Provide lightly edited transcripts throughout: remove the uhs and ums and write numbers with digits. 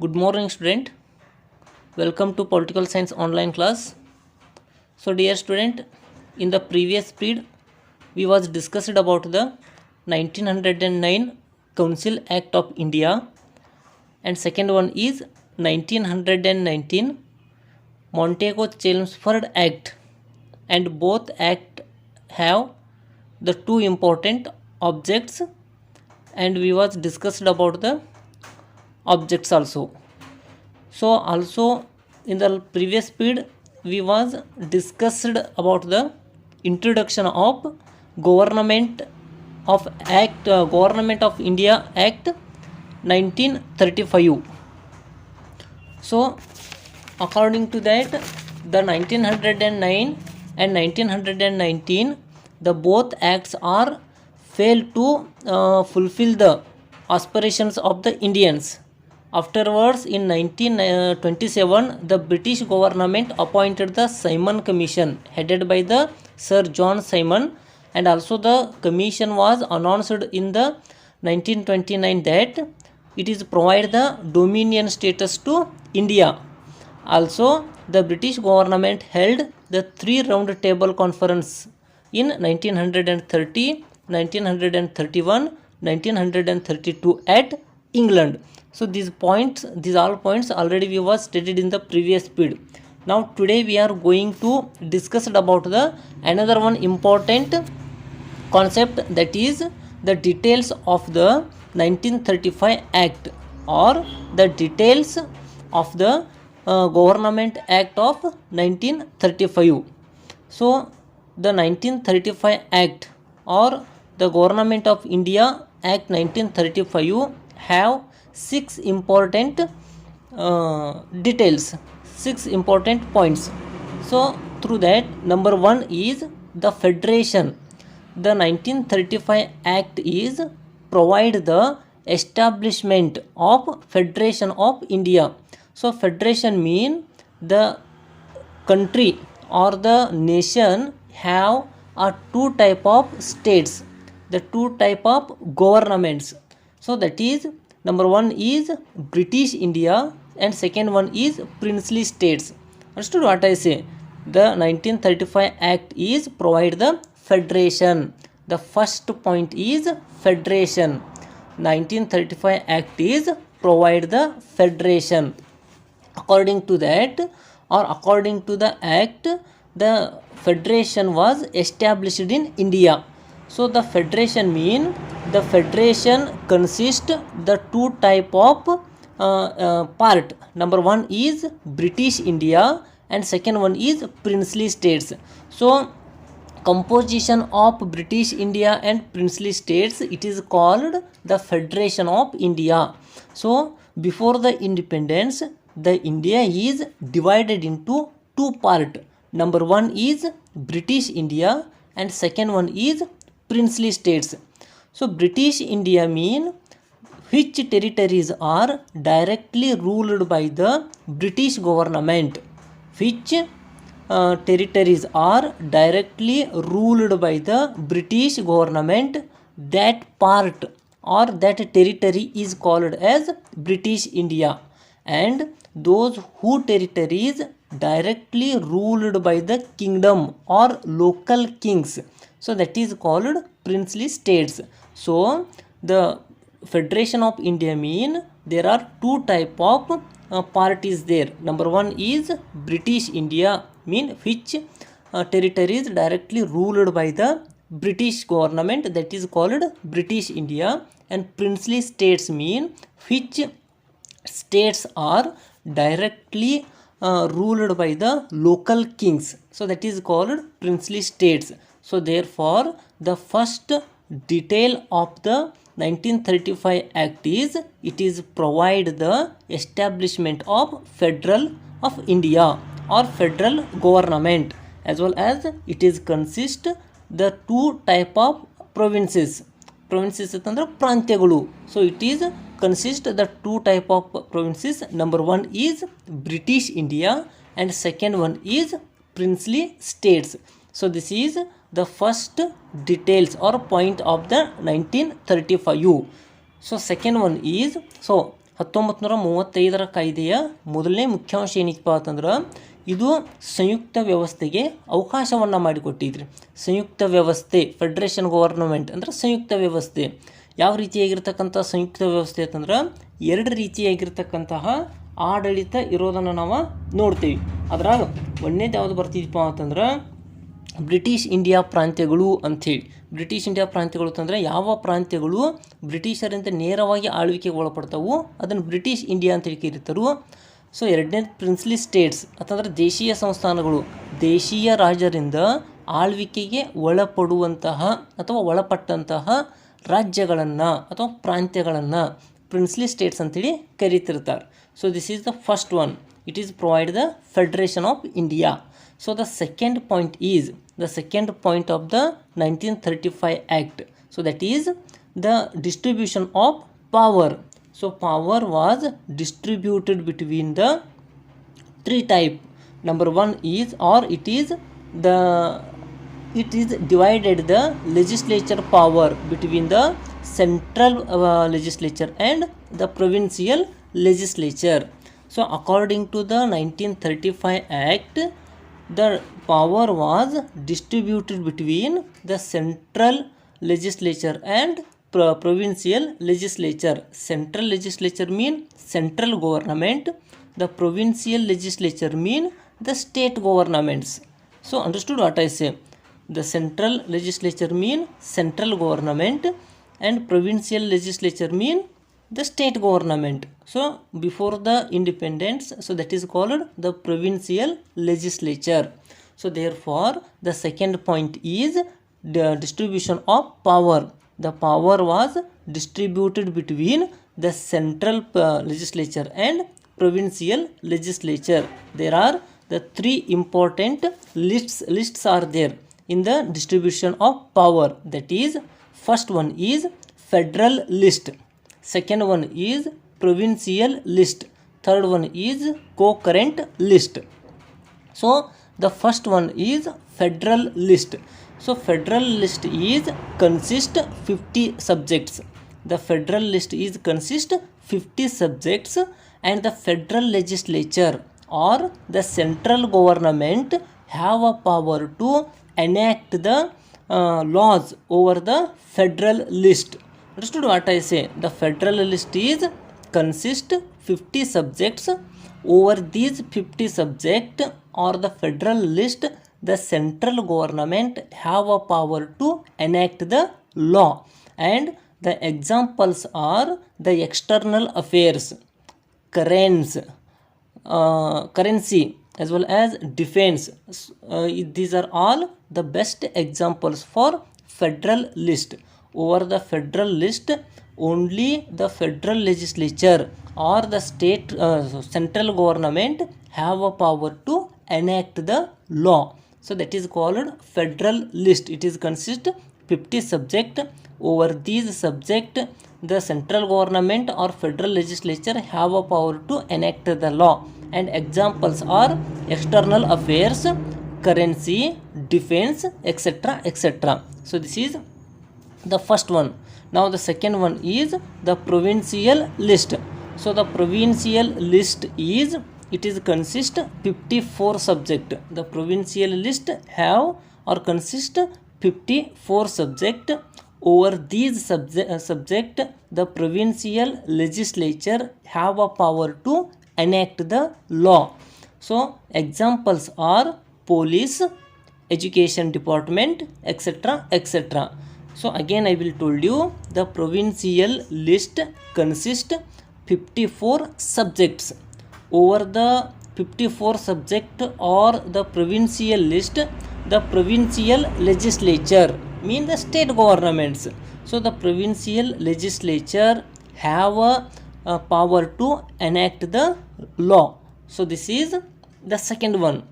Good morning, student. Welcome to Political Science online class. So, dear student, in the previous period, we was discussed about the 1909 Council Act of India, and second one is 1919 Montego-Chelmsford Act, and both act have the two important objects, and we was discussed about the objects also. So also in the previous period we was discussed about the introduction of government government of India Act 1935. So according to that, the 1909 and 1919, the both acts are failed to fulfill the aspirations of the Indians. Afterwards, in 1927, the British government appointed the Simon Commission headed by the Sir John Simon, and also the commission was announced in the 1929 that it is provide the dominion status to India. Also, the British government held the three round table conference in 1930, 1931, 1932 at England. So these all points already we was stated in the previous period. Now today we are going to discuss about the another one important concept, that is the details of the 1935 Act, or the details of the Government Act of 1935. So the 1935 Act or the Government of India Act 1935 have six important details, six important points. So through that, number one is the federation. The 1935 Act is provide the establishment of Federation of India. So federation mean the country or the nation have a two type of states, the two type of governments. So that is, number one is British India and second one is princely states. Understood what I say? The 1935 Act is provide the federation. The first point is federation. 1935 Act is provide the federation. According to that, or according to the Act, the federation was established in India. So the federation mean the federation consists the two type of part. Number one is British India and second one is princely states. So composition of British India and princely states, it is called the Federation of India. So before the independence, the India is divided into two part. Number one is British India and second one is princely states. So British India mean which territories are directly ruled by the British government. Which territories are directly ruled by the British government, that part or that territory is called as British India. And those who territories directly ruled by the kingdom or local kings, so that is called princely states. So the Federation of India mean there are two type of parties there. Number one is British India, mean which territories directly ruled by the British government, that is called British India. And princely states mean which states are directly ruled by the local kings, so that is called princely states. So therefore the first detail of the 1935 Act is it is provide the establishment of Federal of India or federal government, as well as it is consist the two type of provinces. Provinces ಅಂತಂದ್ರೆ ಪ್ರಾಂತ್ಯಗಳು. So it is consist the two type of provinces. Number one is British India and second one is princely states. So this is the first details or point of the 1935. So second one is, so 1935 ಕಾಯ್ದೆಯ ಮೊದಲನೇ ಮುಖ್ಯಾಂಶ ಏನಪ್ಪ ಅಂತಂದ್ರೆ ಇದು ಸಂಯುಕ್ತ ವ್ಯವಸ್ಥೆಗೆ ಅವಕಾಶವನ್ನು ಮಾಡಿಕೊಟ್ಟಿದ್ರಿ. ಸಂಯುಕ್ತ ವ್ಯವಸ್ಥೆ, federation government ಅಂದರೆ ಸಂಯುಕ್ತ ವ್ಯವಸ್ಥೆ. ಯಾವ ರೀತಿಯಾಗಿರ್ತಕ್ಕಂಥ ಸಂಯುಕ್ತ ವ್ಯವಸ್ಥೆ ಅಂತಂದ್ರೆ 2 ರೀತಿಯಾಗಿರ್ತಕ್ಕಂತಹ ಆಡಳಿತ ಇರೋದನ್ನು ನಾವು ನೋಡ್ತೀವಿ. ಅದ್ರಾಗ ಒಂದನೇದು ಯಾವುದು ಬರ್ತಿದಪ್ಪ ಅಂತಂದ್ರೆ ಬ್ರಿಟಿಷ್ ಇಂಡಿಯಾ ಪ್ರಾಂತ್ಯಗಳು ಅಂಥೇಳಿ. ಬ್ರಿಟಿಷ್ ಇಂಡಿಯಾ ಪ್ರಾಂತ್ಯಗಳು ಅಂತಂದರೆ ಯಾವ ಪ್ರಾಂತ್ಯಗಳು ಬ್ರಿಟಿಷರಿಂದ ನೇರವಾಗಿ ಆಳ್ವಿಕೆಗೆ ಒಳಪಡ್ತಾವು ಅದನ್ನು ಬ್ರಿಟಿಷ್ ಇಂಡಿಯಾ ಅಂತೇಳಿ ಕರೀತಾರೆ. ಸೊ ಎರಡನೇದು ಪ್ರಿನ್ಸ್ಲಿ ಸ್ಟೇಟ್ಸ್ ಅಂತಂದರೆ ದೇಶೀಯ ಸಂಸ್ಥಾನಗಳು, ದೇಶೀಯ ರಾಜರಿಂದ ಆಳ್ವಿಕೆಗೆ ಒಳಪಡುವಂತಹ ಅಥವಾ ಒಳಪಟ್ಟಂತಹ ರಾಜ್ಯಗಳನ್ನು ಅಥವಾ ಪ್ರಾಂತ್ಯಗಳನ್ನು ಪ್ರಿನ್ಸ್ಲಿ ಸ್ಟೇಟ್ಸ್ ಅಂತೇಳಿ ಕರೀತಿರ್ತಾರೆ. So this is the first one. It is provide the federation of India. So the second point is the second point of the 1935 Act. So that is the distribution of power. So power was distributed between the 3 type. Number 1 is, or it is divided the legislature power between the central legislature and the provincial legislature. So according to the 1935 Act, the power was distributed between the central legislature and provincial legislature. Central legislature mean central government. The provincial legislature mean the state governments. So understood what I say? The central legislature mean central government and provincial legislature mean the state government. So before the independence, so that is called the provincial legislature. So therefore the second point is the distribution of power. The power was distributed between the central legislature and provincial legislature. There are the 3 important lists are there in the distribution of power. That is, first one is federal list, second one is provincial list, third one is co-current list. So the first one is federal list. So federal list is consist 50 subjects. The federal list is consist 50 subjects, and the federal legislature or the central government have a power to enact the laws over the federal list. Understood what I say? The federal list is consist 50 subjects. Over these 50 subjects or the federal list, the central government have a power to enact the law, and the examples are the external affairs, currency as well as defense. These are all the best examples for federal list. Over the federal list, only the federal legislature or the state central government have a power to enact the law. So that is called federal list. It is consist 50 subject. Over these subject, the central government or federal legislature have a power to enact the law, and examples are external affairs, currency, defense, etc., etc. So this is the first one. Now the second one is the provincial list. So the provincial list is, it is consist 54 subject. The provincial list have or consist 54 subject. Over these subject, the provincial legislature have a power to enact the law. So examples are police, education department, etc., etc. So again I will told you, the provincial list consist 54 subjects. Over the 54 subject or the provincial list, the provincial legislature mean the state governments. So the provincial legislature have a power to enact the law. So this is the second one.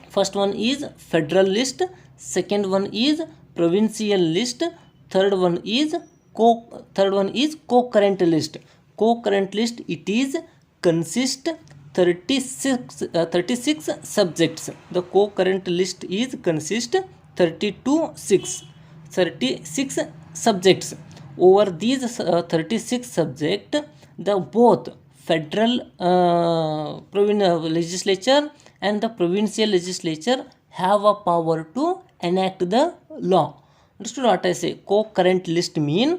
First one is federal list, second one is provincial list, third one is co-current list. Co-current list, it is consist 36 subjects. The co-current list is consist 36 subjects. Over these 36 subject, the both federal legislature and the provincial legislature have a power to enact the law. Understood what I say? Co-current list mean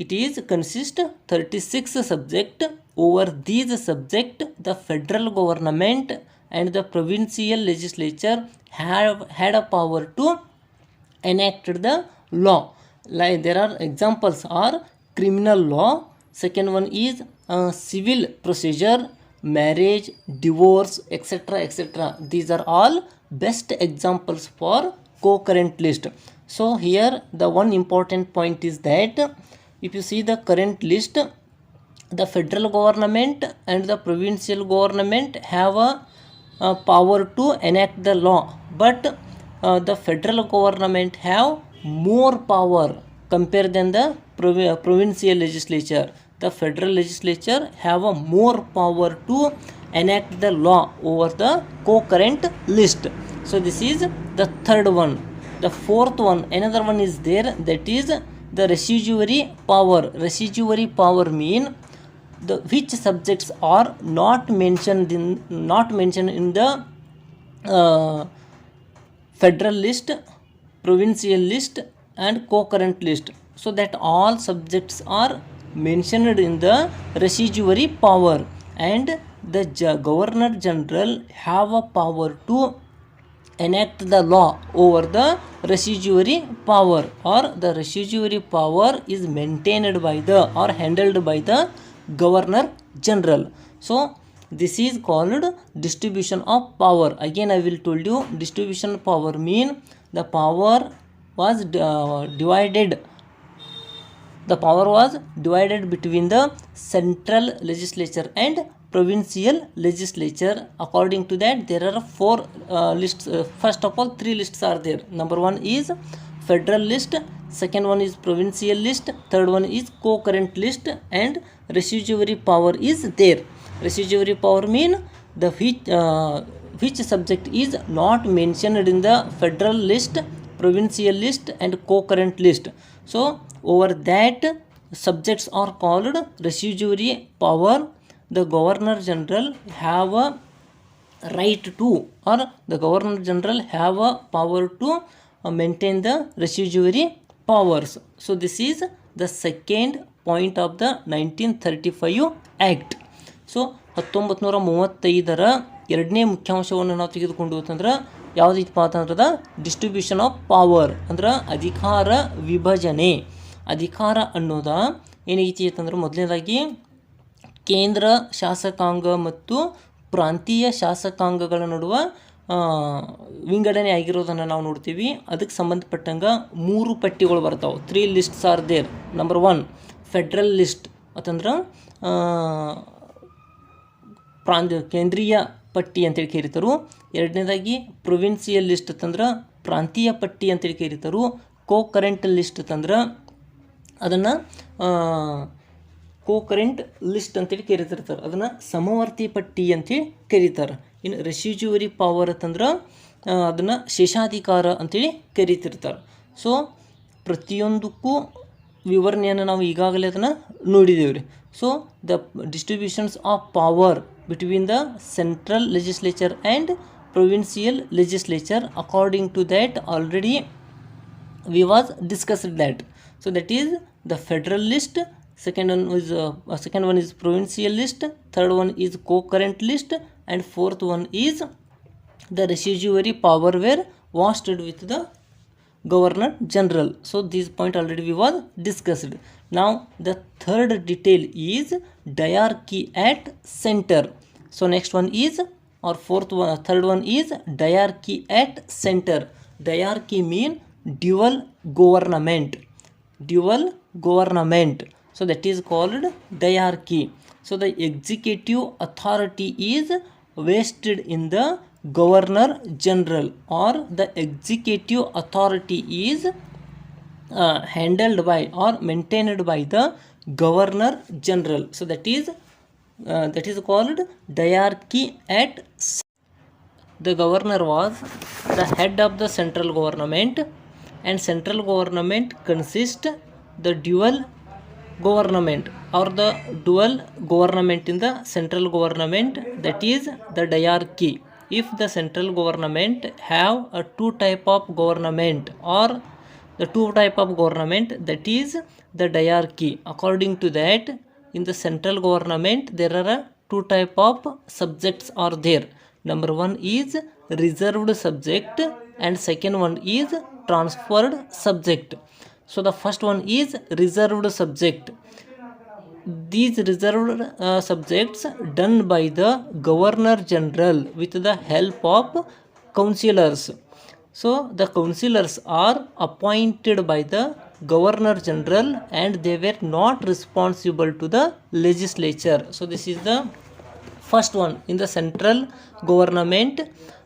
it is consist 36 subject. Over these subject, the federal government and the provincial legislature have had a power to enact the law. Like there are examples are criminal law, second one is civil procedure, marriage, divorce, etc., etc. These are all best examples for co-current list. So here the one important point is that if you see the current list, the federal government and the provincial government have a power to enact the law, but the federal government have more power compared than the provincial legislature. The federal legislature have a more power to enact the law over the co-current list. So this is the third one. The fourth one, another one is there, that is the residuary power. Residuary power mean the which subjects are not mentioned in the federal list, provincial list and co-current list, so that all subjects are mentioned in the residuary power, and the governor general have a power to enact the law over the residuary power, or the residuary power is maintained by the or handled by the governor general. So this is called distribution of power. Again I will told you, distribution of power mean the power was divided between the central legislature and provincial legislature. According to that, there are four lists. First of all, three lists are there. Number one is federal list, second one is provincial list, third one is co-current list, and residuary power is there. Residuary power mean the which subject is not mentioned in the federal list, provincial list and co-current list. So over that subjects are called residuary power. The governor general have a right to, or the governor general have a power to maintain the residuary powers. So this is the second point of the 1935 Act. So 1935ರ ಎರಡನೇ ಮುಖ್ಯಾಂಶವನ್ನು ನಾವು ತೆಗೆದುಕೊಂಡು ಅಂತಂದ್ರೆ ಯಾವುದಿತ್ತಪ್ಪ ಅಂತಂದ್ರೆ distribution of power, ಅಂದ್ರೆ ಅಧಿಕಾರ ವಿಭಜನೆ. ಅಧಿಕಾರ ಅನ್ನೋದ ಏನೈತಿ ಅಂತಂದ್ರೆ ಮೊದಲನೇದಾಗಿ ಕೇಂದ್ರ ಶಾಸಕಾಂಗ ಮತ್ತು ಪ್ರಾಂತೀಯ ಶಾಸಕಾಂಗಗಳ ನಡುವೆ ವಿಂಗಡಣೆ ಆಗಿರೋದನ್ನು ನಾವು ನೋಡ್ತೀವಿ. ಅದಕ್ಕೆ ಸಂಬಂಧಪಟ್ಟಂಗೆ ಮೂರು ಪಟ್ಟಿಗಳು ಬರ್ತಾವೆ. 3 lists are there. Number 1 federal list ಅಂತಂದ್ರೆ ಕೇಂದ್ರೀಯ ಪಟ್ಟಿ ಅಂತೇಳಿ ಕರೀತಾರೆ. ಎರಡನೇದಾಗಿ ಪ್ರೊವಿನ್ಸಿಯಲ್ ಲಿಸ್ಟ್ ಅಂತಂದ್ರೆ ಪ್ರಾಂತೀಯ ಪಟ್ಟಿ ಅಂತೇಳಿ ಕರೀತಾರೆ. ಕರೆಂಟ್ ಲಿಸ್ಟ್ ಅಂತಂದ್ರೆ ಅದನ್ನು ಕರೆಂಟ್ ಲಿಸ್ಟ್ ಅಂತೇಳಿ ಕರೀತಿರ್ತಾರೆ, ಅದನ್ನು ಸಮವರ್ತಿ ಪಟ್ಟಿ ಅಂತೇಳಿ ಕರೀತಾರೆ. ಇನ್ನು ರೆಸಿಡ್ಯೂವರಿ ಪವರ್ ಅಂತಂದ್ರೆ ಅದನ್ನು ಶೇಷಾಧಿಕಾರ ಅಂತೇಳಿ ಕರೀತಿರ್ತಾರೆ. ಸೊ ಪ್ರತಿಯೊಂದಕ್ಕೂ ವಿವರಣೆಯನ್ನು ನಾವು ಈಗಾಗಲೇ ಅದನ್ನು ನೋಡಿದ್ದೇವೆ ರೀ. So the distributions of power between the central legislature and provincial legislature, according to that already we was discussed that. So that is the federal list, second one is provincial list, third one is co-current list, and fourth one is the residuary power were vested with the governor general. So this point already we was discussed. Now the third detail is diarchy at center. So next one is, or third one is diarchy at center. Diarchy mean dual government. So that is called diarchy. So the executive authority is vested in the governor general, or the executive authority is handled by or maintained by the governor general. So that is called diarchy at. The governor was the head of the central government, and central government consists the dual government or the dual government in the central government, that is the diarchy. If the central government have a two type of government or the two type of government, that is the diarchy. According to that, in the central government there are two type of subjects are there. Number one is reserved subject and second one is transferred subject. So the first one is reserved subject. These reserved subjects done by the governor general with the help of councillors. So the councillors are appointed by the governor general and they were not responsible to the legislature. So this is the first one in the central government.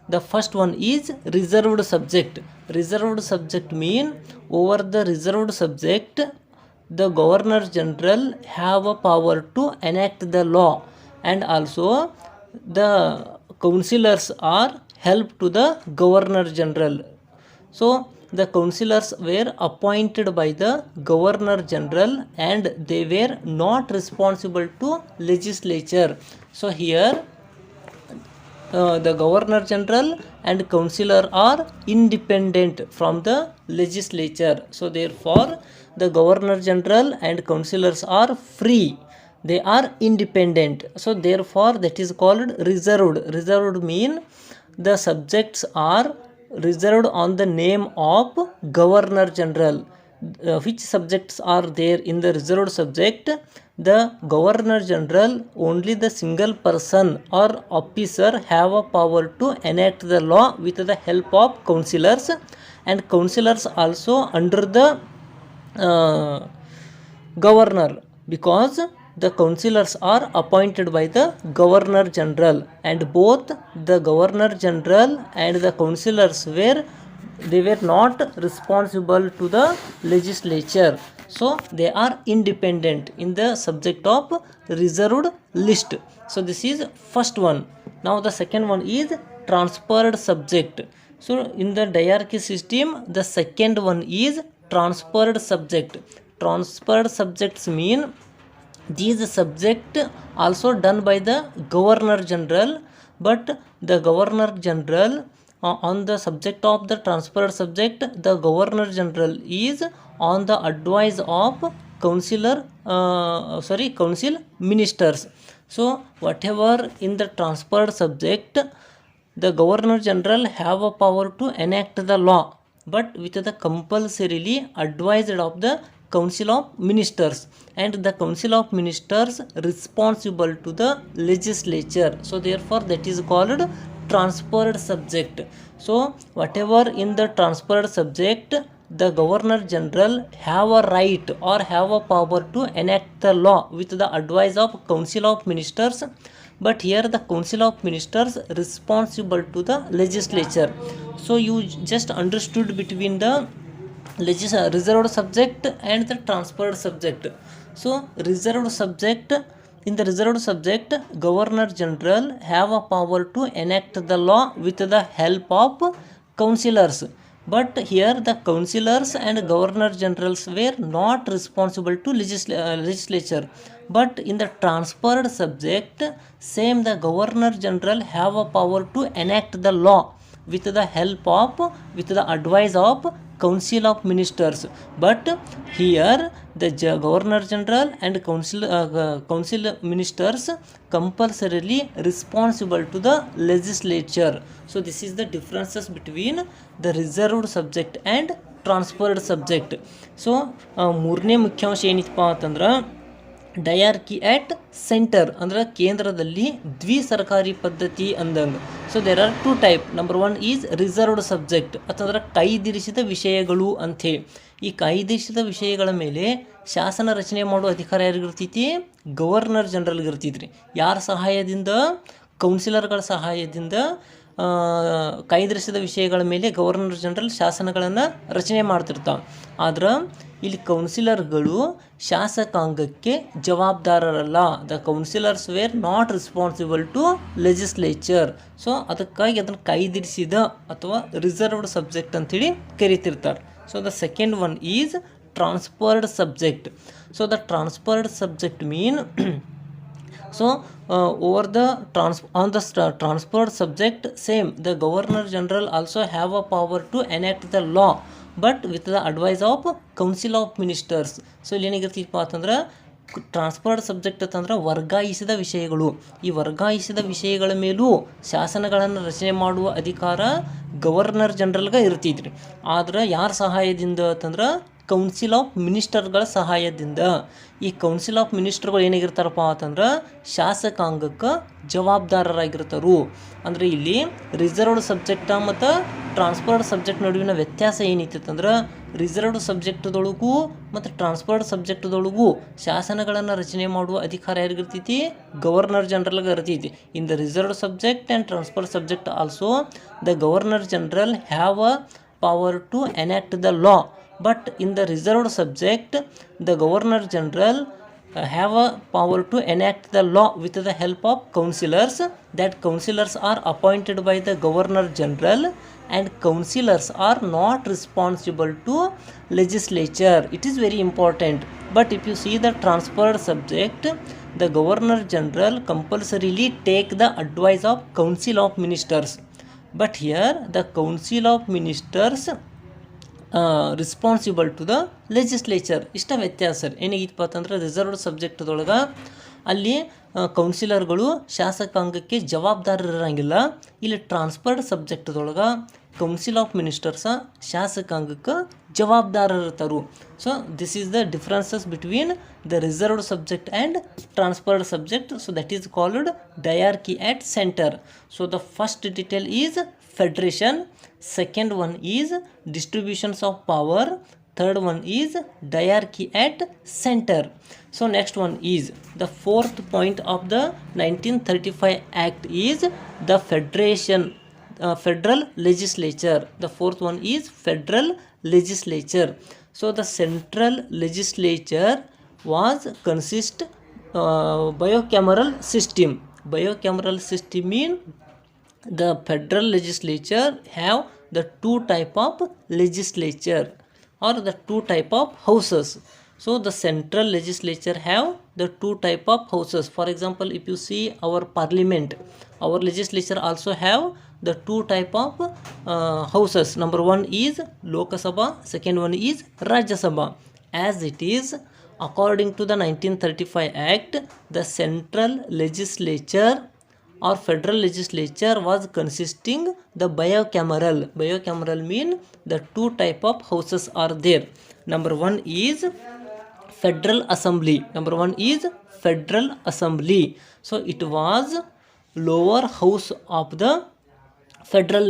The first one is reserved subject. Reserved subject mean over the reserved subject the governor general have a power to enact the law, and also the councillors are help to the governor general. So the councillors were appointed by the governor general and they were not responsible to legislature. So here the governor general and councillor are independent from the legislature. So therefore the governor general and councillors are free, they are independent. So therefore that is called reserved. Reserved mean the subjects are reserved on the name of governor general. Which subjects are there in the reserved subject? The governor general, only the single person or officer have a power to enact the law with the help of councillors, and councillors also under the governor, because the councillors are appointed by the governor general, and both the governor general and the councillors they were not responsible to the legislature. So they are independent in the subject of reserved list. So this is first one. Now the second one is transferred subject. So in the diarchy system the second one is transferred subject. Transferred subjects mean these subject also done by the governor general, but the governor general on the subject of the transferred subject, the governor general is on the advice of council ministers. So whatever in the transferred subject, the governor general have a power to enact the law, but with the compulsorily advised of the council of ministers, and the council of ministers responsible to the legislature. So therefore that is called transferred subject. So whatever in the transferred subject, the governor general have a right or have a power to enact the law with the advice of council of ministers, but here the council of ministers responsible to the legislature. So you just understood between the reserved subject and the transferred subject. So reserved subject, in the reserved subject governor general have a power to enact the law with the help of councillors, but here the councillors and governor generals were not responsible to legislature. But in the transferred subject, same the governor general have a power to enact the law with the help of, with the advice of council of ministers, but here the governor general and council ministers compulsorily responsible to the legislature. So this is the differences between the reserved subject and transferred subject. So ಮೂರನೇ ಮುಖ್ಯಾಂಶ ಏನಿತ್ತಪ್ಪ ಅಂತಂದ್ರೆ diarchy at centre ಅಂದ್ರೆ ಕೇಂದ್ರದಲ್ಲಿ ದ್ವಿ ಸರ್ಕಾರಿ ಪದ್ಧತಿ ಅಂದಂಗೆ. So there are two type. Number one is reserved subject ಅಂತಂದ್ರೆ ಕಾಯ್ದಿರಿಸಿದ ವಿಷಯಗಳು ಅಂಥೇಳಿ. ಈ ಕಾಯ್ದಿರಿಸಿದ ವಿಷಯಗಳ ಮೇಲೆ ಶಾಸನ ರಚನೆ ಮಾಡುವ ಅಧಿಕಾರ ಯಾರಿಗಿರ್ತೈತಿ? ಗವರ್ನರ್ ಜನರಲ್ಗೆ ಇರ್ತೈತ್ರಿ. ಯಾರ ಸಹಾಯದಿಂದ? ಕೌನ್ಸಿಲರ್ಗಳ ಸಹಾಯದಿಂದ ಕಾಯ್ದಿರಿಸಿದ ವಿಷಯಗಳ ಮೇಲೆ ಗವರ್ನರ್ ಜನರಲ್ ಶಾಸನಗಳನ್ನು ರಚನೆ ಮಾಡ್ತಿರ್ತಾವೆ. ಆದ್ರೆ ಇಲ್ಲಿ ಕೌನ್ಸಿಲರ್ಗಳು ಶಾಸಕಾಂಗಕ್ಕೆ ಜವಾಬ್ದಾರರಲ್ಲ. The councillors were not responsible to legislature. So ಅದಕ್ಕಾಗಿ ಅದನ್ನು ಕಾಯ್ದಿರಿಸಿದ ಅಥವಾ ರಿಸರ್ವ್ಡ್ ಸಬ್ಜೆಕ್ಟ್ ಅಂಥೇಳಿ ಕರಿತಿರ್ತಾರೆ. So the second one is transferred subject. So the transferred subject mean so over the transferred subject, same, the governor general also have a power to enact the law, but with the advice of council of ministers. So ಇಲ್ಲಿ ಏನಾಗಿರ್ತಿಪ್ಪ ಅಂತಂದ್ರೆ transferred subject ಅಂತಂದ್ರೆ ವರ್ಗಾಯಿಸಿದ ವಿಷಯಗಳು. ಈ ವರ್ಗಾಯಿಸಿದ ವಿಷಯಗಳ ಮೇಲೂ ಶಾಸನಗಳನ್ನು ರಚನೆ ಮಾಡುವ ಅಧಿಕಾರ ಗವರ್ನರ್ ಜನರಲ್ಗೆ ಇರ್ತಿದ್ರಿ. ಆದ್ರೆ ಯಾರ ಸಹಾಯದಿಂದ ಅಂತಂದ್ರೆ ಕೌನ್ಸಿಲ್ ಆಫ್ ಮಿನಿಸ್ಟರ್ಗಳ ಸಹಾಯದಿಂದ. ಈ ಕೌನ್ಸಿಲ್ ಆಫ್ ಮಿನಿಸ್ಟರ್ಗಳು ಏನಾಗಿರ್ತಾರಪ್ಪ ಅಂತಂದ್ರೆ ಶಾಸಕಾಂಗಕ್ಕೆ ಜವಾಬ್ದಾರರಾಗಿರ್ತಾರು. ಅಂದರೆ ಇಲ್ಲಿ ರಿಸರ್ವ್ಡ್ ಸಬ್ಜೆಕ್ಟ ಮತ್ತು ಟ್ರಾನ್ಸ್ಫರ್ಡ್ ಸಬ್ಜೆಕ್ಟ್ ನಡುವಿನ ವ್ಯತ್ಯಾಸ ಏನೈತಂದ್ರೆ ರಿಸರ್ವ್ಡ್ ಸಬ್ಜೆಕ್ಟ್ದೊಳಗೂ ಮತ್ತು ಟ್ರಾನ್ಸ್ಫರ್ಡ್ ಸಬ್ಜೆಕ್ಟ್ದೊಳಗೂ ಶಾಸನಗಳನ್ನು ರಚನೆ ಮಾಡುವ ಅಧಿಕಾರ ಯಾರಿಗಿರ್ತೈತಿ? ಗವರ್ನರ್ ಜನರಲ್ಗೆ ಇರ್ತೈತಿ. In the reserved subject and transferred subject also the governor general have a power to enact the law. But in the reserved subject, the governor general have a power to enact the law with the help of councillors. That councillors are appointed by the governor general, and councillors are not responsible to legislature. It is very important. But if you see the transferred subject, the governor general compulsorily take the advice of council of ministers. But here the council of ministers responsible to the legislature. ಇಷ್ಟ ವ್ಯತ್ಯಾಸ ಏನಾಗಿತ್ತಪ್ಪ ಅಂತಂದ್ರೆ reserved ಸಬ್ಜೆಕ್ಟ್ದೊಳಗೆ ಅಲ್ಲಿ ಕೌನ್ಸಿಲರ್ಗಳು ಶಾಸಕಾಂಗಕ್ಕೆ ಜವಾಬ್ದಾರರಿರಂಗಿಲ್ಲ. ಇಲ್ಲಿ transferred ಸಬ್ಜೆಕ್ಟ್ದೊಳಗೆ council of ministers ಶಾಸಕಾಂಗಕ್ಕೆ ಜವಾಬ್ದಾರರಿರ್ತಾರು. So this is the differences between the reserved subject and transferred subject. So that is called diarchy at centre. So the first detail is federation, second one is distributions of power, third one is diarchy at center. So next one is the fourth point of the 1935 act is the federation, federal legislature. The fourth one is federal legislature. So the central legislature was consist bicameral system. Bicameral system mean the federal legislature have the two type of legislature or the two type of houses. So the central legislature have the two type of houses. For example, if you see our parliament, our legislature also have the two type of houses. Number one is Lok Sabha, second one is Rajya Sabha. As it is according to the 1935 act, the central legislature or federal legislature was consisting the bicameral. Bicameral mean the two type of houses are there. Number one is federal assembly. Number one is federal assembly. So it was lower house of the federal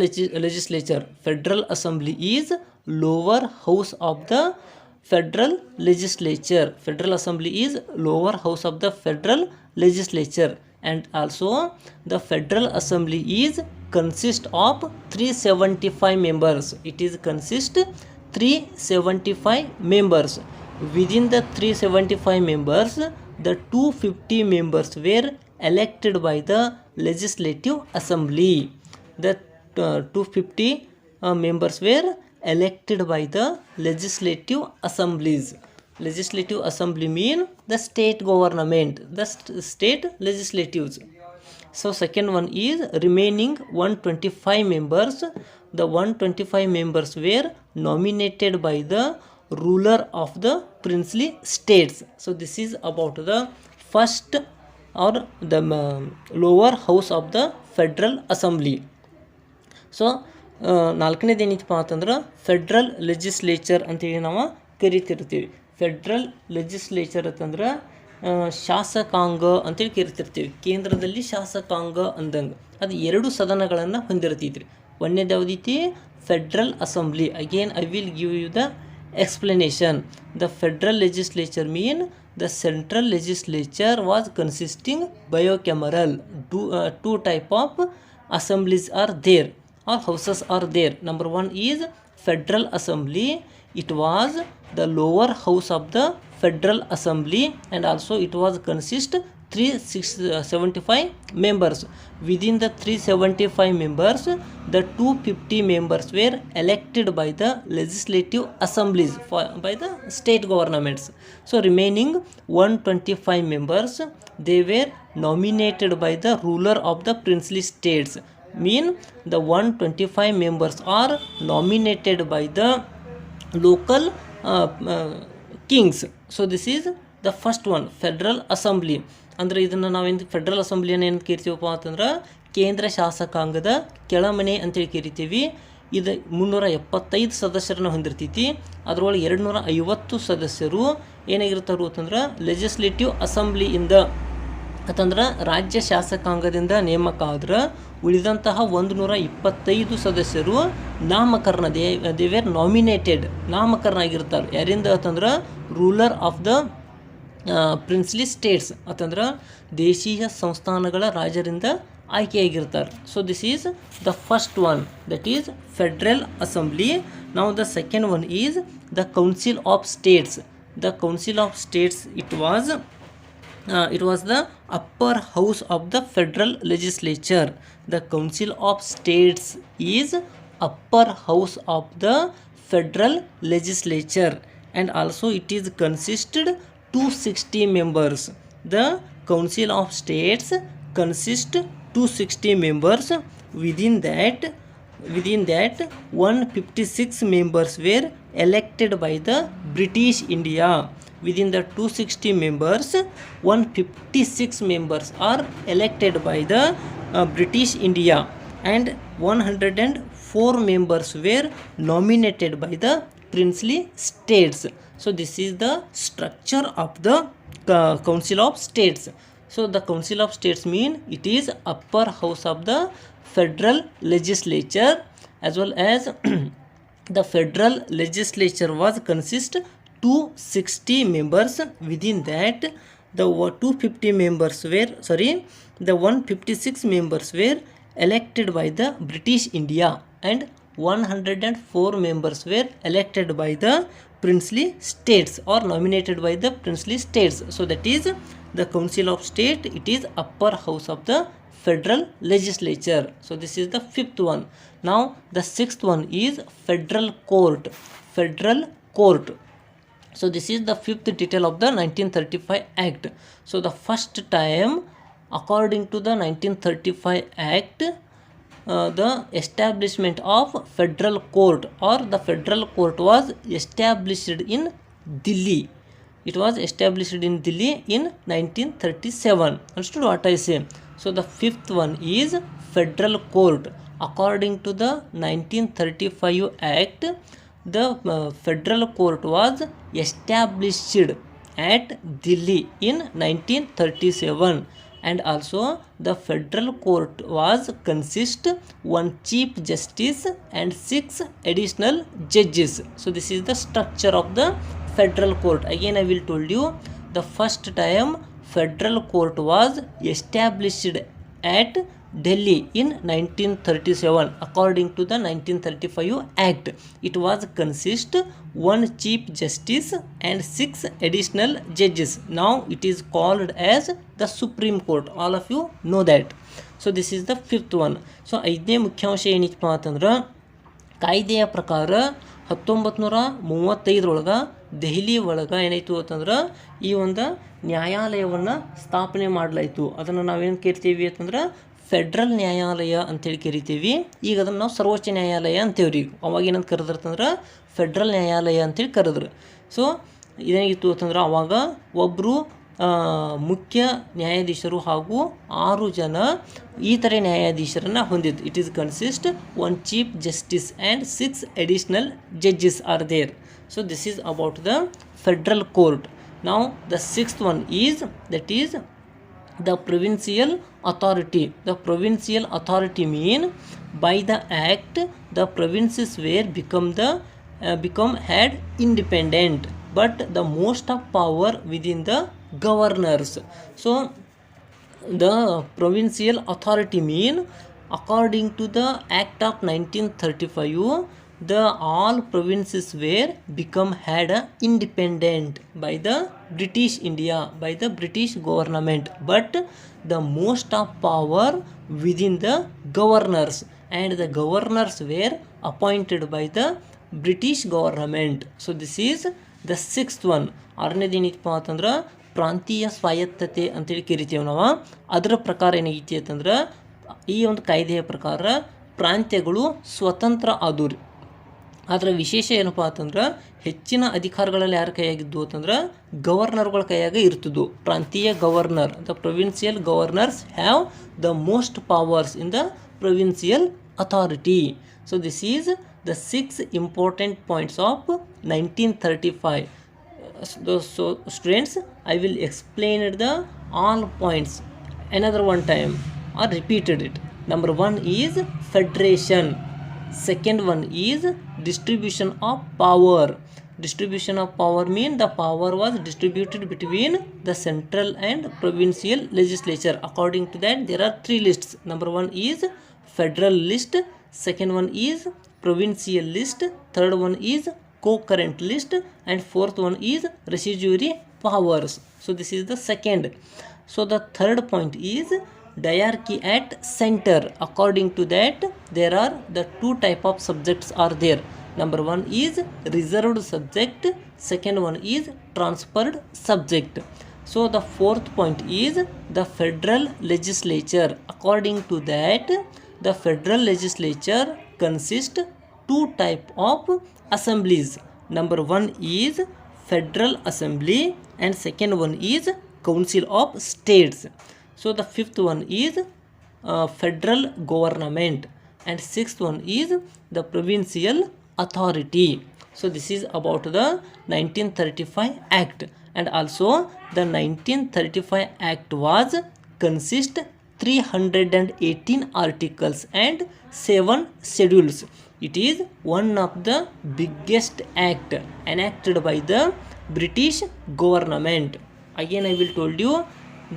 legislature. Federal assembly is lower house of the federal legislature. Federal assembly is lower house of the federal legislature. And also the federal assembly is consist of 375 members. It is consist 375 members. Within the 375 members, the 250 members were elected by the legislative assembly. The 250 members were elected by the legislative assemblies. Legislative assembly mean the state government, the state legislatives. So second one is remaining 125 members. The 125 members were nominated by the ruler of the princely states. So this is about the first or the lower house of the federal assembly. So ನಾಲ್ಕನೇದು ಏನಿತ್ತಪ್ಪ ಅಂತಂದ್ರೆ federal legislature ಅಂತೇಳಿ ನಾವು ಕರಿತಿರ್ತೀವಿ. Federal legislature ಅಂತಂದ್ರೆ ಶಾಸಕಾಂಗ ಅಂತೇಳಿ ಕರಿತಿರ್ತೀವಿ. ಕೇಂದ್ರದಲ್ಲಿ ಶಾಸಕಾಂಗ ಅಂದಂಗೆ ಅದು ಎರಡು ಸದನಗಳನ್ನು ಹೊಂದಿರ್ತಿದ್ರಿ. ಒಂದೇದು ಯಾವುದೈತಿ? Federal assembly. Again I will give you the explanation. The federal legislature mean the central legislature was consisting bicameral. Two type of assemblies are there or houses are there. Number one is federal assembly. It was the lower house of the federal assembly, and also it was consist 375 members. Within the 375 members, the 250 members were elected by the legislative assemblies by the state governments. So remaining 125 members, they were nominated by the ruler of the princely states. Mean the 125 members are nominated by the local kings. So this is the first one, federal assembly. ಅಂದರೆ ಇದನ್ನು ನಾವೇನು federal ಅಸೆಂಬ್ಲಿಯನ್ನು ಏನು ಕರಿತೀವಪ್ಪ ಅಂತಂದ್ರೆ ಕೇಂದ್ರ ಶಾಸಕಾಂಗದ ಕೆಳಮನೆ ಅಂತೇಳಿ ಕರಿತೀವಿ. ಇದು 375 ಸದಸ್ಯರನ್ನು ಹೊಂದಿರ್ತೈತಿ. ಅದರೊಳಗೆ 250 ಸದಸ್ಯರು ಏನಾಗಿರ್ತಾರು ಅಂತಂದ್ರೆ ಲೆಜಿಸ್ಲೇಟಿವ್ ಅಸೆಂಬ್ಲಿಯಿಂದ ಅಂತಂದ್ರೆ ರಾಜ್ಯ ಶಾಸಕಾಂಗದಿಂದ ನೇಮಕ ಆದ್ರೆ ಉಳಿದಂತಹ 125 ಸದಸ್ಯರು ನಾಮಕರಣ ದೇವೇರ್ ನಾಮಿನೇಟೆಡ್ ನಾಮಕರಣ ಆಗಿರ್ತಾರೆ. ಯಾರಿಂದ ಅಂತಂದ್ರೆ ruler of the princely states ಅಂತಂದ್ರೆ ದೇಶೀಯ ಸಂಸ್ಥಾನಗಳ ರಾಜರಿಂದ ಆಯ್ಕೆಯಾಗಿರ್ತಾರೆ. So this is the first one, that is federal assembly. Now the second one is the council of states. The council of states it was the upper house of the federal legislature. The council of states is upper house of the federal legislature, and also it is consisted 260 members. The council of states consist 260 members. Within that 156 members were elected by the British India. Within the 260 members, 156 members are elected by the British India, and 104 members were nominated by the princely states. So this is the structure of the Council of States. So the Council of States mean it is upper house of the federal legislature, as well as the federal legislature was consist 260 members. Within that the 250 members were the 156 members were elected by the British India, and 104 members were elected by the princely states or nominated by the princely states. So that is the Council of State. It is upper house of the federal legislature. So this is the fifth one. Now the sixth one is federal court. Federal court. So this is the fifth detail of the 1935 Act. So the first time, according to the 1935 Act, the establishment of federal court or the federal court was established in Delhi. It was established in Delhi in 1937. Understood what I say? So the fifth one is federal court. According to the 1935 Act, the federal court was established at Delhi in 1937, and also the federal court was consist one chief justice and 6 additional judges. So this is the structure of the federal court. Again I will told you, the first time federal court was established at Delhi in 1937. According to the 1935 Act, it was consist one chief justice and 6 additional judges. Now it is called as the Supreme Court. All of you know that. So this is the fifth one. So ಐದನೇ ಮುಖ್ಯಾಂಶ ಏನಿತ್ತಪ್ಪ ಅಂತಂದ್ರೆ ಕಾಯ್ದೆಯ ಪ್ರಕಾರ 1935 ದೆಹಲಿ ಒಳಗೆ ಏನಾಯಿತು ಅಂತಂದ್ರೆ ಈ ಒಂದು ನ್ಯಾಯಾಲಯವನ್ನು ಸ್ಥಾಪನೆ ಮಾಡಲಾಯಿತು. ಅದನ್ನು ನಾವೇನು ಕರಿತೀವಿ ಅಂತಂದ್ರೆ ಫೆಡ್ರಲ್ ನ್ಯಾಯಾಲಯ ಅಂತೇಳಿ ಕರಿತೀವಿ. ಈಗ ಅದನ್ನು ನಾವು ಸರ್ವೋಚ್ಚ ನ್ಯಾಯಾಲಯ ಅಂತೇವ್ರಿ. ಅವಾಗ ಏನಂತ ಕರೆದಿರ್ತಂದ್ರೆ ಫೆಡ್ರಲ್ ನ್ಯಾಯಾಲಯ ಅಂತೇಳಿ ಕರೆದ್ರು. ಸೊ ಇದೇನಾಗಿತ್ತು ಅಂತಂದ್ರೆ ಅವಾಗ ಒಬ್ಬರು ಮುಖ್ಯ ನ್ಯಾಯಾಧೀಶರು ಹಾಗೂ 6 ಜನ ಇತರೆ ನ್ಯಾಯಾಧೀಶರನ್ನು ಹೊಂದಿದ್ದು. It is consist one chief justice and 6 additional judges are there. So this is about the federal court. Now the sixth one is, that is the provincial authority. The provincial authority mean by the act the provinces were become had independent, but the most of power within the governors. So the provincial authority mean, according to the Act of 1935, the all provinces were had a independent by the British India, by the British government, but the most of power within the governors, and the governors were appointed by the British government. So this is the sixth one. ಆರನೇದು ಏನೈತಪ್ಪ ಅಂತಂದ್ರೆ ಪ್ರಾಂತೀಯ ಸ್ವಾಯತ್ತತೆ ಅಂತೇಳಿ ಕರಿತೀವಿ ನಾವು. ಅದರ ಪ್ರಕಾರ ಏನಾಗೈತಿ ಅಂತಂದ್ರೆ ಈ ಒಂದು ಕಾಯ್ದೆಯ ಪ್ರಕಾರ ಪ್ರಾಂತ್ಯಗಳು ಸ್ವತಂತ್ರ ಆದವು. ಅದರ ವಿಶೇಷ ಏನಪ್ಪ ಅಂತಂದ್ರೆ ಹೆಚ್ಚಿನ ಅಧಿಕಾರಗಳಲ್ಲಿ ಯಾರ ಕೈಯಾಗಿದ್ದು ಅಂತಂದ್ರೆ ಗವರ್ನರ್ಗಳ ಕೈಯಾಗ ಇರ್ತಿದ್ವು. ಪ್ರಾಂತೀಯ governor, the provincial governors have the most powers in the provincial authority. So this is the 6 important points of 1935. So students, I will explain the all points another one time or repeated it. Number 1 is federation. Second one is distribution of power. Distribution of power means the power was distributed between the central and provincial legislature. According to that, there are 3 lists. Number 1 is federal list, second one is provincial list, third one is concurrent list, and fourth one is residuary powers. So this is the second. So the third point is diarchy at center. According to that, there are the 2 type of subjects are there. Number 1 is reserved subject, second one is transferred subject. So the fourth point is the federal legislature. According to that, the federal legislature consists 2 type of assemblies. Number 1 is federal assembly, and second one is council of states. So the fifth one is federal government, and sixth one is the provincial authority. So this is about the 1935 Act, and also the 1935 Act was consist 318 articles and 7 schedules. It is one of the biggest act enacted by the British government. Again I will told you,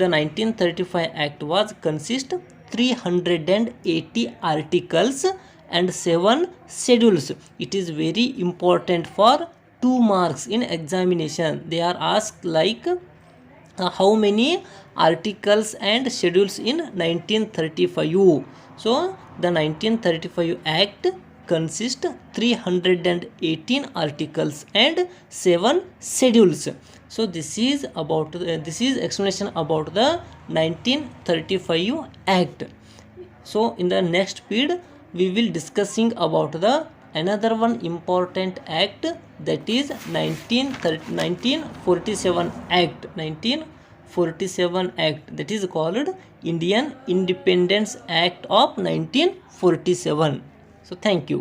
the 1935 Act was consist 380 articles and 7 schedules. It is very important for 2 marks in examination. They are asked like how many articles and schedules in 1935. So the 1935 Act consists 318 articles and 7 schedules. So this is about this is explanation about the 1935 Act. So in the next period we will discussing about the another one important act, that is 1947 Act. 1947 Act, that is called Indian Independence Act of 1947. So thank you.